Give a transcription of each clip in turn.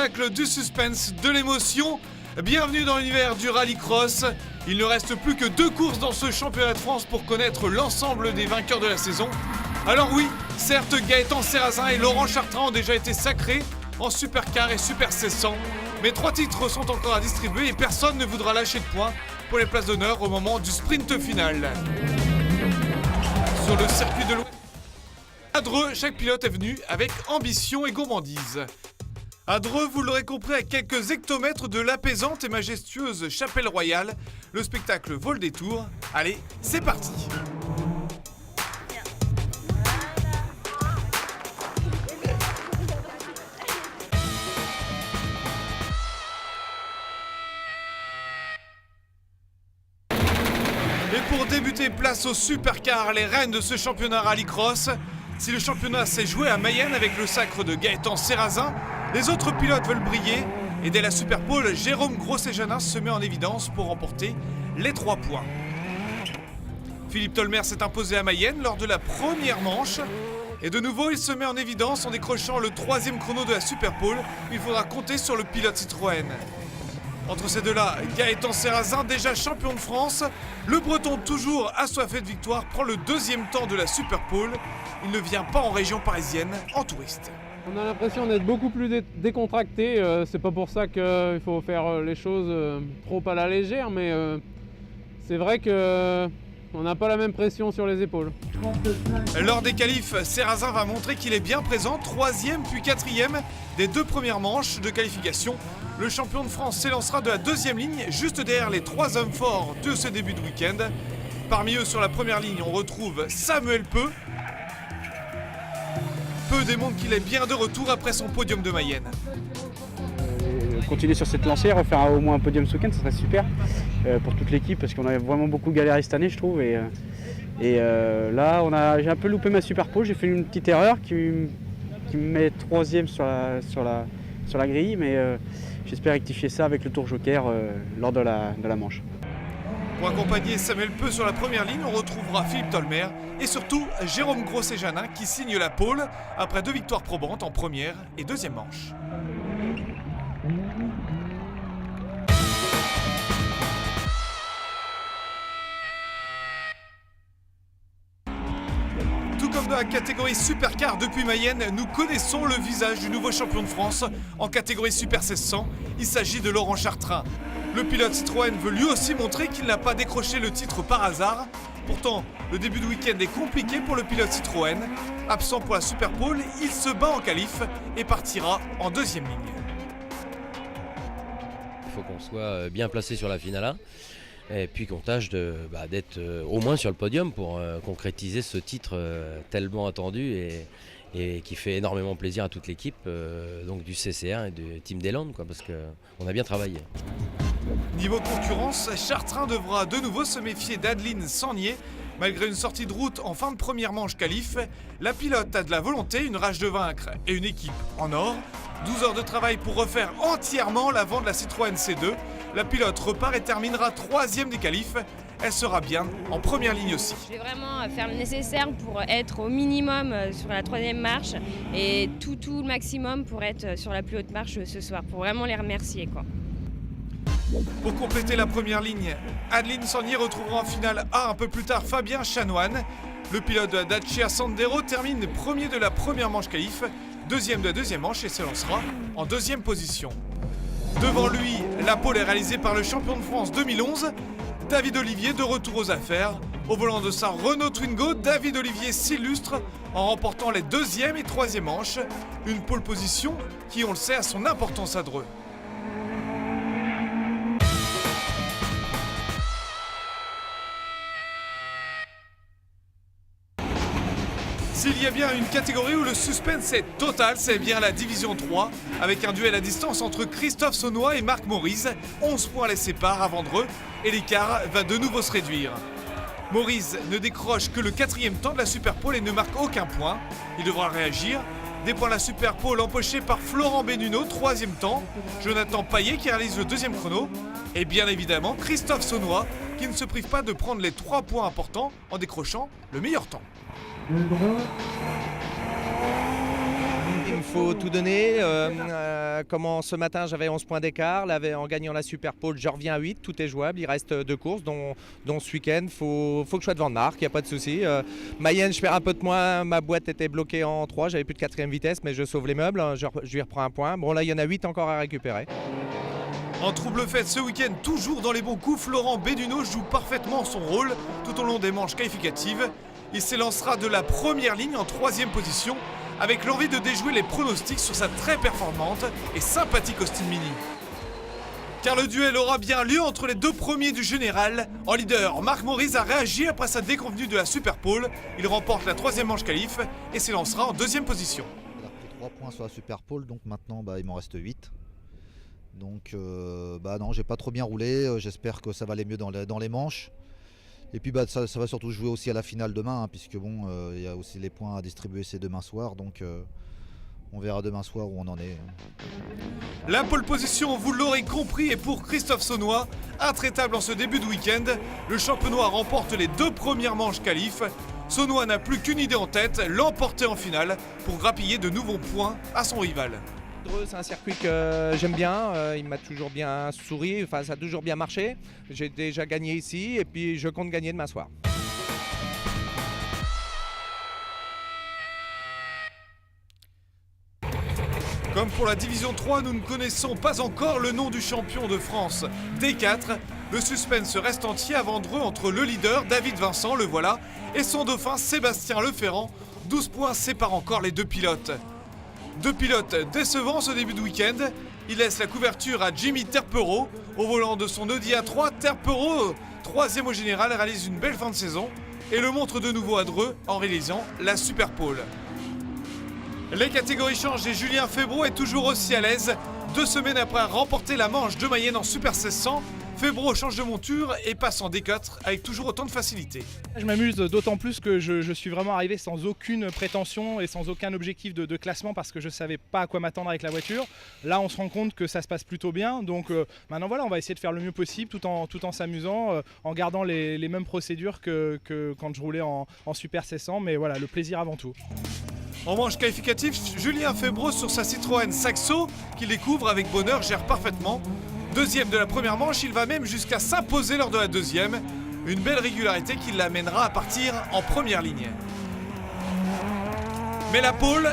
spectacle, du suspense, de l'émotion. Bienvenue dans l'univers du rallycross. Il ne reste plus que 2 courses dans ce championnat de France pour connaître l'ensemble des vainqueurs de la saison. Alors oui, certes, Gaëtan Serrazin et Laurent Chartrain ont déjà été sacrés en Supercar et Super 1600. Mais 3 titres sont encore à distribuer et personne ne voudra lâcher de points pour les places d'honneur au moment du sprint final. Sur le circuit de l'Ouest, à Dreux, chaque pilote est venu avec ambition et gourmandise. À Dreux, vous l'aurez compris, à quelques hectomètres de l'apaisante et majestueuse Chapelle Royale, le spectacle vaut le détour. Allez, c'est parti! Et pour débuter, place au Supercar, les reines de ce championnat rallycross. Si le championnat s'est joué à Mayenne avec le sacre de Gaëtan Serrazin, les autres pilotes veulent briller. Et dès la Superpole, Jérôme Grosset-Janin se met en évidence pour remporter les 3 points. Philippe Tolmer s'est imposé à Mayenne lors de la première manche. Et de nouveau, il se met en évidence en décrochant le 3e chrono de la Superpole. Il faudra compter sur le pilote Citroën. Entre ces deux-là, Gaëtan Serrazin, déjà champion de France, le Breton toujours assoiffé de victoire, prend le 2e temps de la Superpole. Il ne vient pas en région parisienne en touriste. On a l'impression d'être beaucoup plus décontracté, c'est pas pour ça qu'il faut faire les choses trop à la légère, mais c'est vrai qu'on n'a pas la même pression sur les épaules. Lors des qualifs, Serrazin va montrer qu'il est bien présent, 3e puis 4e des 2 premières manches de qualification. Le champion de France s'élancera de la 2e ligne, juste derrière les 3 hommes forts de ce début de week-end. Parmi eux, sur la première ligne, on retrouve Samuel Peu. Peu démontre qu'il est bien de retour après son podium de Mayenne. Continuer sur cette lancée, refaire au moins un podium ce week-end, ça serait super pour toute l'équipe parce qu'on a vraiment beaucoup galéré cette année, je trouve. Et là, j'ai un peu loupé ma Superpole, j'ai fait une petite erreur qui me met 3e sur la grille, mais j'espère rectifier ça avec le tour joker lors de la manche. Pour accompagner Samuel Peu sur la première ligne, on retrouvera Philippe Tolmer et surtout Jérôme Grosset-Janin qui signe la pole après 2 victoires probantes en première et 2e manche. Tout comme dans la catégorie Supercar depuis Mayenne, nous connaissons le visage du nouveau champion de France en catégorie Super 1600. Il s'agit de Laurent Chartrain. Le pilote Citroën veut lui aussi montrer qu'il n'a pas décroché le titre par hasard. Pourtant, le début de week-end est compliqué pour le pilote Citroën. Absent pour la Superpole, il se bat en qualif et partira en 2e ligne. Il faut qu'on soit bien placé sur la finale 1 et puis qu'on tâche d'être au moins sur le podium pour concrétiser ce titre tellement attendu et qui fait énormément plaisir à toute l'équipe donc du CCR et du Team des Landes, parce qu'on a bien travaillé. Niveau concurrence, Chartrain devra de nouveau se méfier d'Adeline Sangnier. Malgré une sortie de route en fin de première manche qualif, la pilote a de la volonté, une rage de vaincre et une équipe en or. 12 heures de travail pour refaire entièrement l'avant de la Citroën C2. La pilote repart et terminera 3e des qualifs. Elle sera bien en première ligne aussi. Je vais vraiment faire le nécessaire pour être au minimum sur la 3e marche et tout le maximum pour être sur la plus haute marche ce soir, pour vraiment les remercier, quoi. Pour compléter la première ligne, Adeline Sangnier retrouvera en finale A un peu plus tard Fabien Chanoine. Le pilote de Dacia Sandero termine premier de la première manche qualif, 2e de la 2e manche et s'élancera en 2e position. Devant lui, la pole est réalisée par le champion de France 2011, David Olivier, de retour aux affaires. Au volant de sa Renault Twingo, David Olivier s'illustre en remportant les 2e et 3e manches. Une pole position qui, on le sait, a son importance à Dreux. S'il y a bien une catégorie où le suspense est total, c'est bien la division 3, avec un duel à distance entre Christophe Saunois et Marc Maurice. 11 points les séparent avant Dreux, et l'écart va de nouveau se réduire. Maurice ne décroche que le 4e temps de la Superpole et ne marque aucun point. Il devra réagir. Des points de la Superpole empochés par Florent Benuno, 3e temps. Jonathan Paillet qui réalise le 2e chrono. Et bien évidemment Christophe Saunois qui ne se prive pas de prendre les 3 points importants en décrochant le meilleur temps. il me faut tout donner. Comment ce matin j'avais 11 points d'écart, en gagnant la Super Pole, je reviens à 8, tout est jouable, il reste 2 courses, dont ce week-end, faut que je sois devant de marque, il n'y a pas de souci. Mayenne, je perds un peu de moins, ma boîte était bloquée en 3, j'avais plus de 4e vitesse, mais je sauve les meubles, je lui reprends un point. Bon là, il y en a 8 encore à récupérer. En trouble fête ce week-end, toujours dans les bons coups, Florent Béduno joue parfaitement son rôle tout au long des manches qualificatives. Il s'élancera de la première ligne en 3e position avec l'envie de déjouer les pronostics sur sa très performante et sympathique Austin Mini. Car le duel aura bien lieu entre les 2 premiers du général. En leader, Marc Maurice a réagi après sa déconvenue de la Super Pole. Il remporte la 3e manche qualif et s'élancera en 2e position. J'ai pris 3 points sur la Super Pole, donc maintenant il m'en reste 8. Donc non, j'ai pas trop bien roulé, j'espère que ça va aller mieux dans les manches. Et puis ça va surtout jouer aussi à la finale demain, hein, puisque il y a aussi les points à distribuer c'est demain soir, donc on verra demain soir où on en est. La pole position, vous l'aurez compris, est pour Christophe Saunois. Intraitable en ce début de week-end, le champenois remporte les 2 premières manches qualif. Saunois n'a plus qu'une idée en tête, l'emporter en finale pour grappiller de nouveaux points à son rival. C'est un circuit que j'aime bien, il m'a toujours bien souri, ça a toujours bien marché. J'ai déjà gagné ici et puis je compte gagner demain soir. Comme pour la division 3, nous ne connaissons pas encore le nom du champion de France. D4, le suspense reste entier avant Dreux entre le leader David Vincent, le voilà, et son dauphin Sébastien Leferrand. 12 points séparent encore les 2 pilotes. 2 pilotes décevants ce début de week-end. Il laisse la couverture à Jimmy Terpero. Au volant de son Audi A3, Terpero, 3e au général, réalise une belle fin de saison et le montre de nouveau à Dreux en réalisant la Super Pole. Les catégories changent et Julien Febvreau est toujours aussi à l'aise. 2 semaines après avoir remporté la manche de Mayenne en Super 1600, Febvreau change de monture et passe en D4 avec toujours autant de facilité. Je m'amuse d'autant plus que je suis vraiment arrivé sans aucune prétention et sans aucun objectif de classement parce que je ne savais pas à quoi m'attendre avec la voiture. Là on se rend compte que ça se passe plutôt bien, donc maintenant voilà, on va essayer de faire le mieux possible tout en s'amusant, en gardant les mêmes procédures que quand je roulais en Super 1600, mais voilà, le plaisir avant tout. En manche qualificative, Julien Febvreau sur sa Citroën Saxo, qu'il découvre avec bonheur, gère parfaitement. 2e de la première manche, il va même jusqu'à s'imposer lors de la 2e. Une belle régularité qui l'amènera à partir en première ligne. Mais la pole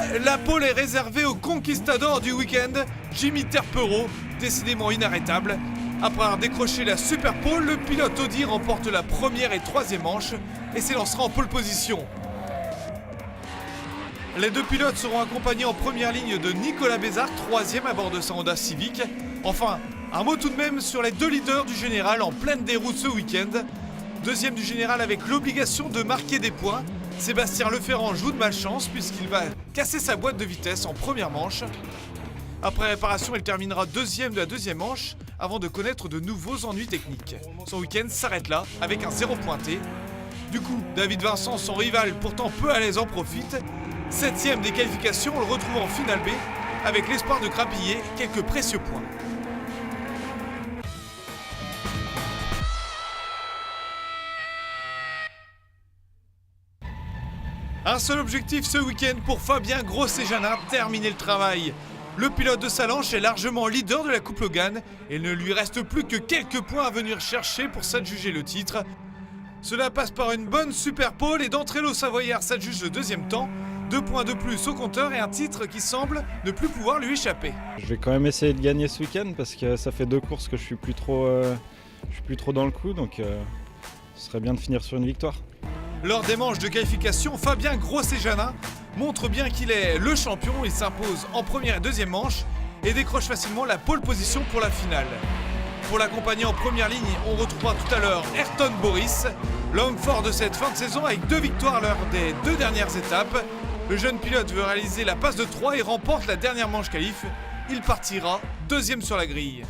est réservée au conquistador du week-end, Jimmy Terpero, décidément inarrêtable. Après avoir décroché la Super Pole, le pilote Audi remporte la 1re et 3e manche et s'élancera en pole position. Les 2 pilotes seront accompagnés en première ligne de Nicolas Bézard, 3e à bord de sa Honda Civic. Enfin, un mot tout de même sur les 2 leaders du général en pleine déroute ce week-end. 2e du général avec l'obligation de marquer des points. Sébastien Leferrand joue de malchance puisqu'il va casser sa boîte de vitesse en première manche. Après réparation, il terminera 2e de la 2e manche avant de connaître de nouveaux ennuis techniques. Son week-end s'arrête là avec un 0 pointé. Du coup, David Vincent, son rival pourtant peu à l'aise, en profite. 7e des qualifications, on le retrouve en finale B avec l'espoir de grappiller quelques précieux points. Un seul objectif ce week-end pour Fabien Grosset-Janin, terminer le travail. Le pilote de Salanches est largement leader de la Coupe Logan et il ne lui reste plus que quelques points à venir chercher pour s'adjuger le titre. Cela passe par une bonne Super Pole et d'entrée le Savoyard s'adjuge le 2e temps. 2 points de plus au compteur et un titre qui semble ne plus pouvoir lui échapper. Je vais quand même essayer de gagner ce week-end parce que ça fait 2 courses que je suis plus trop dans le coup, donc ce serait bien de finir sur une victoire. Lors des manches de qualification, Fabien Grosset-Janin montre bien qu'il est le champion. Il s'impose en première et 2e manche et décroche facilement la pole position pour la finale. Pour l'accompagner en première ligne, on retrouvera tout à l'heure Ayrton Boris, l'homme fort de cette fin de saison avec 2 victoires lors des 2 dernières étapes. Le jeune pilote veut réaliser la passe de 3 et remporte la dernière manche qualif. Il partira 2e sur la grille.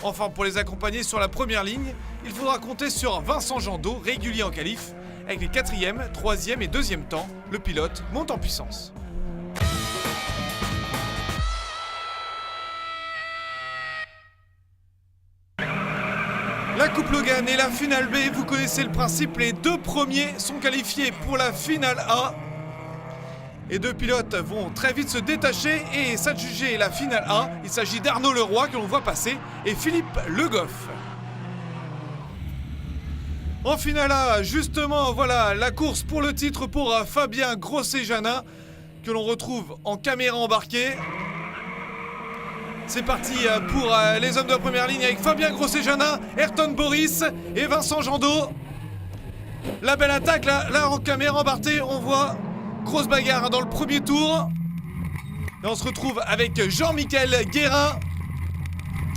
Enfin, pour les accompagner sur la première ligne, il faudra compter sur Vincent Jandot, régulier en qualif. Avec les 4e, 3e et 2e temps, le pilote monte en puissance. La Coupe Logan et la finale B, vous connaissez le principe, les 2 premiers sont qualifiés pour la finale A. Et deux pilotes vont très vite se détacher et s'adjuger la finale A. Il s'agit d'Arnaud Leroy que l'on voit passer et Philippe Le Goff. En finale A, justement, voilà la course pour le titre pour Fabien Grosset-Janin que l'on retrouve en caméra embarquée. C'est parti pour les hommes de première ligne avec Fabien Grosset-Janin, Ayrton Boris et Vincent Jandot. La belle attaque là en caméra embarquée, on voit grosse bagarre dans le premier tour. Et on se retrouve avec Jean-Michel Guérin.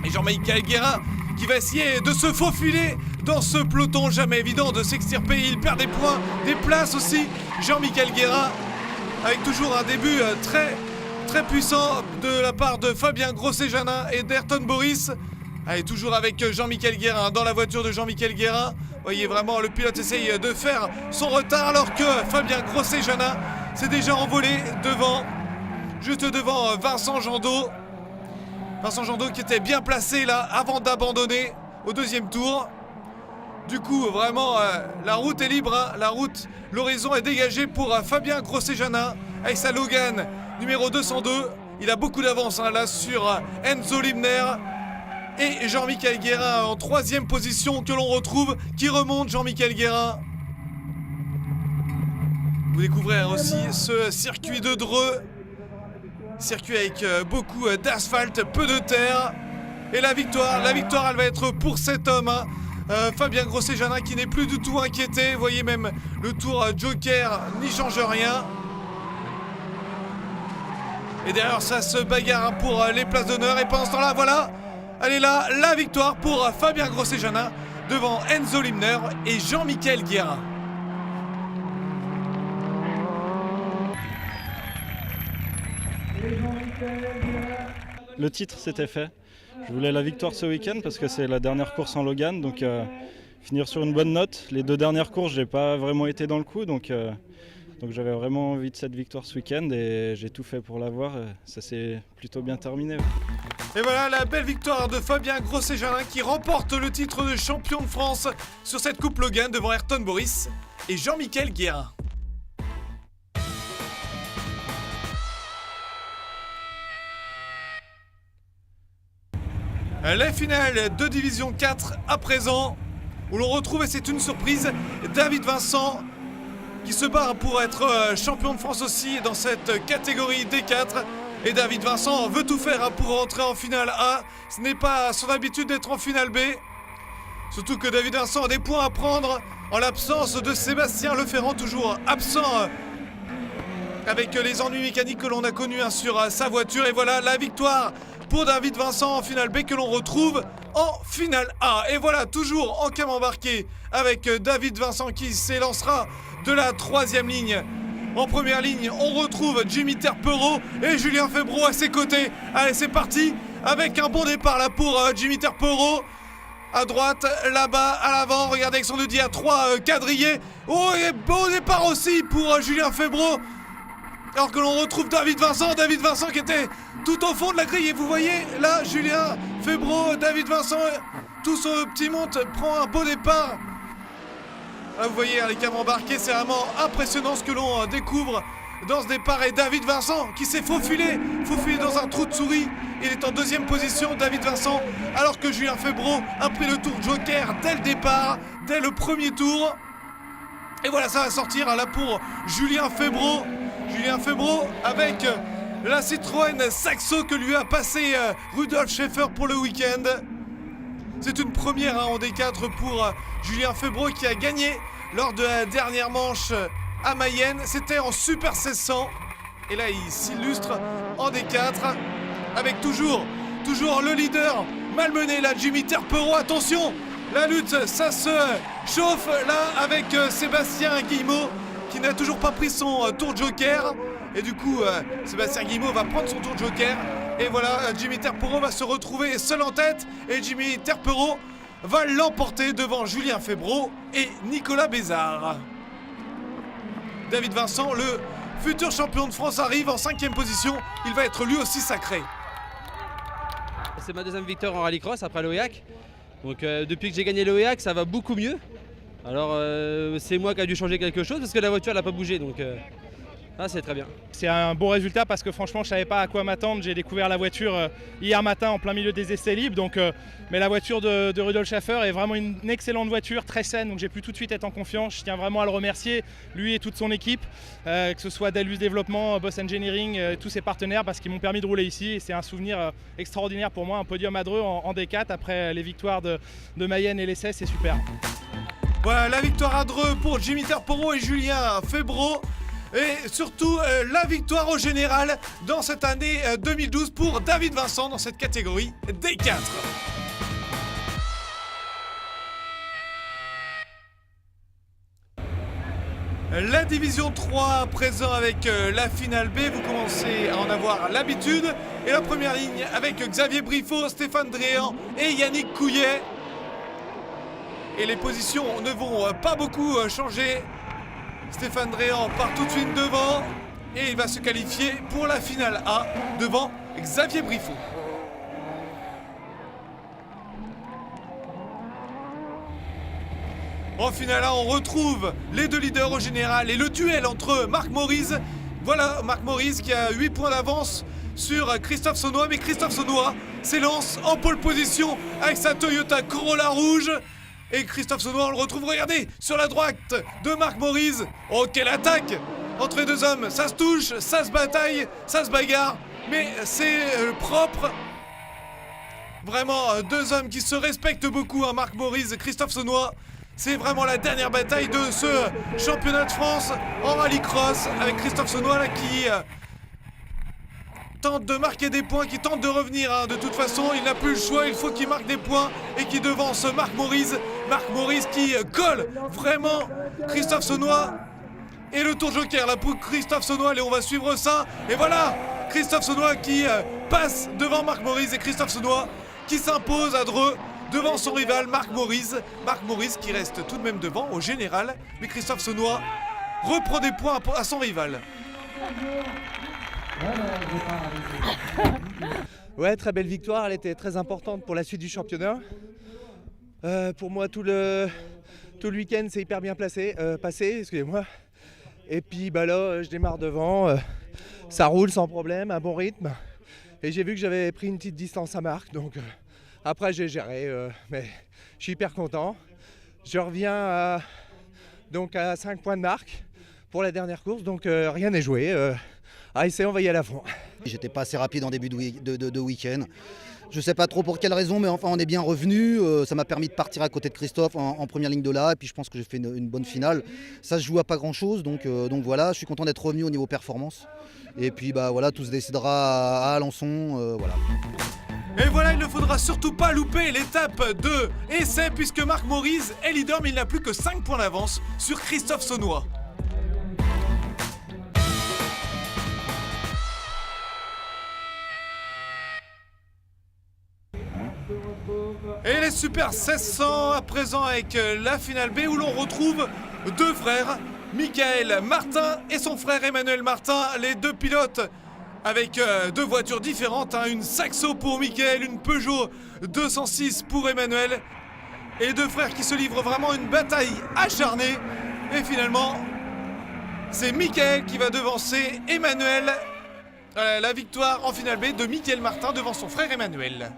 Et Jean-Michel Guérin qui va essayer de se faufiler dans ce peloton, jamais évident de s'extirper. Il perd des points, des places aussi. Jean-Michel Guérin avec toujours un début très puissant de la part de Fabien Grosset-Janin et d'Ayrton Boris. Allez, toujours avec Jean-Michel Guérin dans la voiture de Jean-Michel Guérin. Vous voyez vraiment le pilote essaye de faire son retard alors que Fabien Grosset-Janin s'est déjà envolé juste devant Vincent Jandot. Vincent Jandot qui était bien placé là avant d'abandonner au deuxième tour. Du coup, vraiment, la route est libre, hein. L'horizon est dégagé pour Fabien Grosset-Janin avec sa Logan numéro 202. Il a beaucoup d'avance hein, là sur Enzo Limner. Et Jean-Michel Guérin en troisième position que l'on retrouve, qui remonte Jean-Michel Guérin. Vous découvrez aussi ce circuit de Dreux. Circuit avec beaucoup d'asphalte, peu de terre. Et la victoire elle va être pour cet homme. Hein. Fabien Grosset-Janin qui n'est plus du tout inquiété. Vous voyez même le tour Joker n'y change rien. Et derrière ça se bagarre pour les places d'honneur. Et pendant ce temps-là, voilà, elle est là, la victoire pour Fabien Grosset-Janin devant Enzo Limner et Jean-Michel Guérin. Le titre c'était fait. Je voulais la victoire ce week-end parce que c'est la dernière course en Logan, donc finir sur une bonne note. Les deux dernières courses, j'ai pas vraiment été dans le coup, donc j'avais vraiment envie de cette victoire ce week-end et j'ai tout fait pour l'avoir. Ça s'est plutôt bien terminé. Et voilà la belle victoire de Fabien Grosset-Janin qui remporte le titre de champion de France sur cette Coupe Logan devant Ayrton Boris et Jean-Michel Guérin. La finale de Division 4 à présent, où l'on retrouve, et c'est une surprise, David Vincent qui se bat pour être champion de France aussi dans cette catégorie D4. Et David Vincent veut tout faire pour rentrer en finale A. Ce n'est pas son habitude d'être en finale B. Surtout que David Vincent a des points à prendre en l'absence de Sébastien Leferrand, toujours absent avec les ennuis mécaniques que l'on a connus sur sa voiture. Et voilà la victoire pour David Vincent en finale B que l'on retrouve en finale A. Et voilà, toujours en cam embarqué avec David Vincent qui s'élancera de la troisième ligne. En première ligne, on retrouve Jimmy Terpereau et Julien Febvreau à ses côtés. Allez, c'est parti avec un bon départ là pour Jimmy Terpereau. À droite, là-bas, à l'avant, regardez avec son Audi à 3 quadrillés. Oh, et beau départ aussi pour Julien Febvreau. Alors que l'on retrouve David Vincent qui était tout au fond de la grille. Et vous voyez, là, Julien Febvreau, David Vincent, tout son petit monde prend un beau départ. Là, vous voyez, les caméras embarquées, c'est vraiment impressionnant ce que l'on découvre dans ce départ. Et David Vincent qui s'est faufilé dans un trou de souris. Il est en deuxième position, David Vincent, alors que Julien Febvreau a pris le tour Joker dès le départ, dès le premier tour. Et voilà, ça va sortir là pour Julien Febvreau. Julien Febvreau avec la Citroën Saxo que lui a passé Rudolf Scheffer pour le week-end. C'est une première en D4 pour Julien Febvreau qui a gagné lors de la dernière manche à Mayenne. C'était en Super 1600. Et là, il s'illustre en D4 avec toujours le leader malmené là, Jimmy Terpereau. Attention, la lutte, ça se chauffe là avec Sébastien Guillemot qui n'a toujours pas pris son tour Joker. Et du coup, Sébastien Guillemot va prendre son tour Joker. Et voilà, Jimmy Terpereau va se retrouver seul en tête. Et Jimmy Terpereau va l'emporter devant Julien Febvreau et Nicolas Bézard. David Vincent, le futur champion de France, arrive en 5e position. Il va être lui aussi sacré. C'est ma deuxième victoire en rallycross après l'OEAC. Donc depuis que j'ai gagné l'OEAC, ça va beaucoup mieux. Alors c'est moi qui a dû changer quelque chose parce que la voiture elle n'a pas bougé. Donc Ah, c'est très bien. C'est un bon résultat parce que franchement je savais pas à quoi m'attendre. J'ai découvert la voiture hier matin en plein milieu des essais libres. Mais la voiture de Rudolf Schaffer est vraiment une excellente voiture, très saine. Donc j'ai pu tout de suite être en confiance. Je tiens vraiment à le remercier, lui et toute son équipe, que ce soit Dalus Développement, Boss Engineering, tous ses partenaires parce qu'ils m'ont permis de rouler ici. Et c'est un souvenir extraordinaire pour moi, un podium à Dreux en D4 après les victoires de Mayenne et l'essai, c'est super. Voilà la victoire à Dreux pour Jimmy Terporo et Julien Febro. Et surtout la victoire au général dans cette année 2012 pour David Vincent dans cette catégorie D4. La division 3 à présent avec la finale B, vous commencez à en avoir l'habitude. Et la première ligne avec Xavier Briffaut, Stéphane Dréan et Yannick Couillet. Et les positions ne vont pas beaucoup changer. Stéphane Dréan part tout de suite devant et il va se qualifier pour la finale A devant Xavier Briffaut. En finale A, on retrouve les deux leaders au général et le duel entre Marc Maurice. Voilà Marc Maurice qui a 8 points d'avance sur Christophe Saunois, mais Christophe Saunois s'élance en pole position avec sa Toyota Corolla rouge. Et Christophe Saunois, on le retrouve, regardez, sur la droite de Marc Maurice. Oh, quelle attaque entre les deux hommes, ça se touche, ça se bataille, ça se bagarre, mais c'est propre. Vraiment, deux hommes qui se respectent beaucoup, hein, Marc Maurice et Christophe Saunois. C'est vraiment la dernière bataille de ce championnat de France en rallycross avec Christophe Saunois là, qui tente de marquer des points, qui tente de revenir. Hein. De toute façon, il n'a plus le choix, il faut qu'il marque des points et qui devance Marc Maurice. Marc Maurice qui colle vraiment Christophe Saunois. Et le tour joker là pour Christophe Saunois, et on va suivre ça. Et voilà, Christophe Saunois qui passe devant Marc Maurice et Christophe Saunois qui s'impose à Dreux devant son rival Marc Maurice. Marc Maurice qui reste tout de même devant au général, mais Christophe Saunois reprend des points à son rival. Ouais, très belle victoire, elle était très importante pour la suite du championnat. Pour moi, tout le week-end, c'est hyper bien passé, excusez-moi. Et puis bah là, je démarre devant, ça roule sans problème, un bon rythme. Et j'ai vu que j'avais pris une petite distance à Marc, donc après j'ai géré, mais je suis hyper content. Je reviens à 5 points de Marc pour la dernière course, donc rien n'est joué. On va y aller à fond. J'étais pas assez rapide en début de week-end. Je sais pas trop pour quelle raison, mais enfin on est bien revenu. Ça m'a permis de partir à côté de Christophe en première ligne de là. Et puis je pense que j'ai fait une bonne finale. Ça se joue à pas grand chose, donc voilà, je suis content d'être revenu au niveau performance. Et puis bah voilà, tout se décidera à Alençon. Voilà. Et voilà, il ne faudra surtout pas louper l'étape de essai puisque Marc Maurice est leader, mais il n'a plus que 5 points d'avance sur Christophe Saunois. Et les Super 1600 à présent avec la finale B où l'on retrouve deux frères, Michael Martin et son frère Emmanuel Martin, les deux pilotes avec deux voitures différentes, hein, une Saxo pour Michael, une Peugeot 206 pour Emmanuel. Et deux frères qui se livrent vraiment une bataille acharnée. Et finalement, c'est Michael qui va devancer Emmanuel. La victoire en finale B de Michael Martin devant son frère Emmanuel.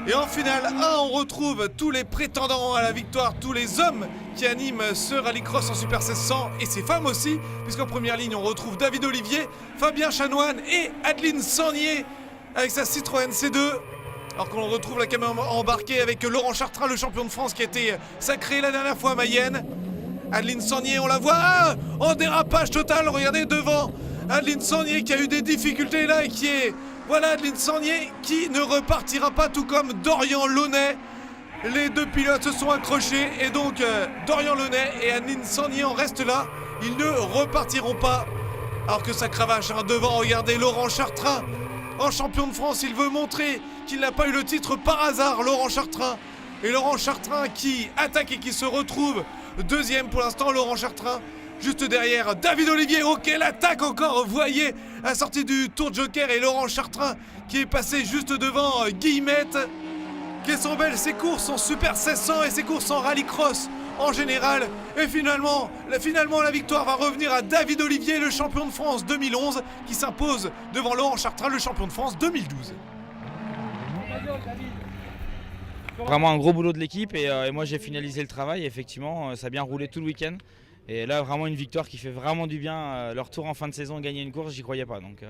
Et en finale 1, on retrouve tous les prétendants à la victoire, tous les hommes qui animent ce rallycross en Super 1600 et ces femmes aussi, puisqu'en première ligne, on retrouve David Olivier, Fabien Chanoine et Adeline Sangnier avec sa Citroën C2. Alors qu'on retrouve la caméra embarquée avec Laurent Chartrain, le champion de France qui a été sacré la dernière fois à Mayenne. Adeline Sangnier, on la voit en dérapage total, regardez devant. Adeline Sangnier qui a eu des difficultés là et qui est... Voilà Adeline Sangnier qui ne repartira pas, tout comme Dorian Launay. Les deux pilotes se sont accrochés et donc Dorian Launay et Adeline Sangnier en restent là. Ils ne repartiront pas. Alors que ça cravache devant, regardez Laurent Chartrain. En champion de France, il veut montrer qu'il n'a pas eu le titre par hasard, Laurent Chartrain. Et Laurent Chartrain qui attaque et qui se retrouve deuxième pour l'instant, Laurent Chartrain. Juste derrière, David Olivier, oh quelle attaque encore, vous voyez, à la sortie du tour de joker et Laurent Chartrain qui est passé juste devant Guillemette. Quelles sont belles ces courses en Super 1600 et ces courses en rallycross en général. Et finalement, la victoire va revenir à David Olivier, le champion de France 2011, qui s'impose devant Laurent Chartrain, le champion de France 2012. Vraiment un gros boulot de l'équipe et moi j'ai finalisé le travail. Effectivement, ça a bien roulé tout le week-end. Et là, vraiment une victoire qui fait vraiment du bien. Leur tour en fin de saison, gagner une course, j'y croyais pas. Donc,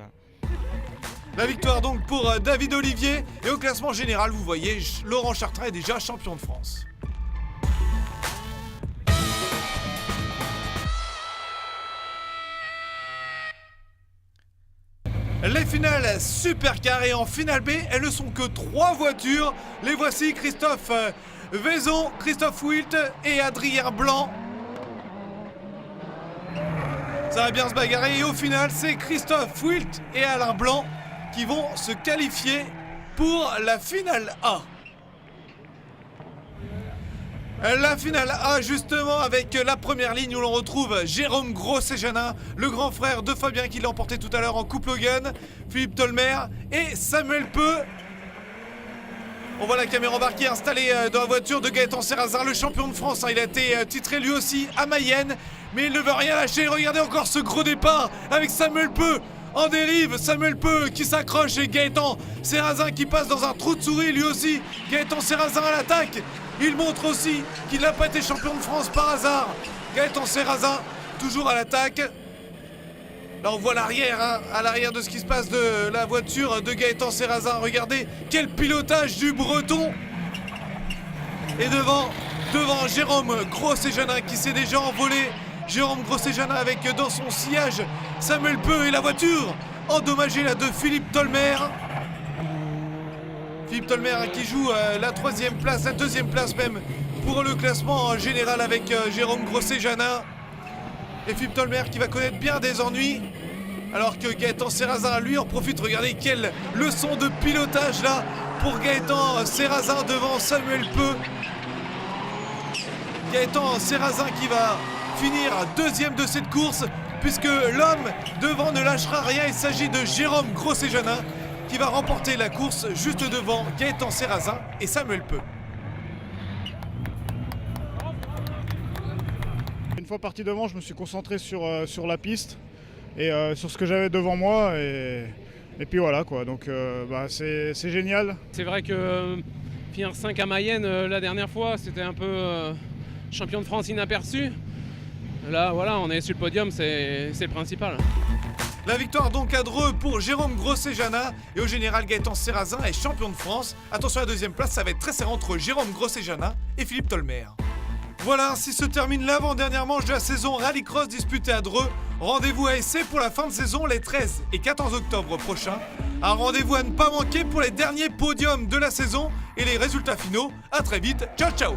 La victoire donc pour David Olivier. Et au classement général, vous voyez, Laurent Chartrain est déjà champion de France. Les finales Supercar et en finale B, elles ne sont que 3 voitures. Les voici, Christophe Vaison, Christophe Wilt et Adrien Blanc. Ça va bien se bagarrer et au final, c'est Christophe Wilt et Alain Blanc qui vont se qualifier pour la finale A. La finale A justement avec la première ligne où l'on retrouve Jérôme Grosset-Janin, le grand frère de Fabien qui l'a emporté tout à l'heure en Coupe Logan, Philippe Tolmer et Samuel Peu. On voit la caméra embarquée installée dans la voiture de Gaëtan Serrazin, le champion de France. Il a été titré lui aussi à Mayenne, mais il ne veut rien lâcher. Regardez encore ce gros départ avec Samuel Peu en dérive. Samuel Peu qui s'accroche et Gaëtan Serrazin qui passe dans un trou de souris lui aussi. Gaëtan Serrazin à l'attaque. Il montre aussi qu'il n'a pas été champion de France par hasard. Gaëtan Serrazin toujours à l'attaque. Là on voit l'arrière, à l'arrière de ce qui se passe de la voiture de Gaëtan Serrazin. Regardez quel pilotage du Breton. Et devant Jérôme Grosset-Janin qui s'est déjà envolé. Jérôme Grosset-Janin avec dans son sillage Samuel Peu et la voiture endommagée là de Philippe Tolmer. Philippe Tolmer qui joue la 3e place, la 2e place même pour le classement général avec Jérôme Grosset-Janin. Et Philippe Tolmer qui va connaître bien des ennuis. Alors que Gaëtan Serrazin lui en profite. Regardez quelle leçon de pilotage là pour Gaëtan Serrazin devant Samuel Peu. Gaëtan Serrazin qui va finir 2e de cette course puisque l'homme devant ne lâchera rien. Il s'agit de Jérôme Grosset-Janin qui va remporter la course juste devant Gaëtan Serrazin et Samuel Peu. Une fois parti devant, je me suis concentré sur la piste et sur ce que j'avais devant moi et puis voilà quoi, donc c'est génial. C'est vrai que finir 5 à Mayenne la dernière fois, c'était un peu champion de France inaperçu. Là voilà, on est sur le podium, c'est le principal. La victoire donc à Dreux pour Jérôme Grosset-Janin et au général Gaëtan Serrazin est champion de France. Attention à la 2e place, ça va être très serré entre Jérôme Grosset-Janin et Philippe Tolmer. Voilà, ainsi se termine l'avant-dernière manche de la saison Rallycross disputée à Dreux. Rendez-vous à Essay pour la fin de saison les 13 et 14 octobre prochains. Un rendez-vous à ne pas manquer pour les derniers podiums de la saison et les résultats finaux. A très vite, ciao ciao.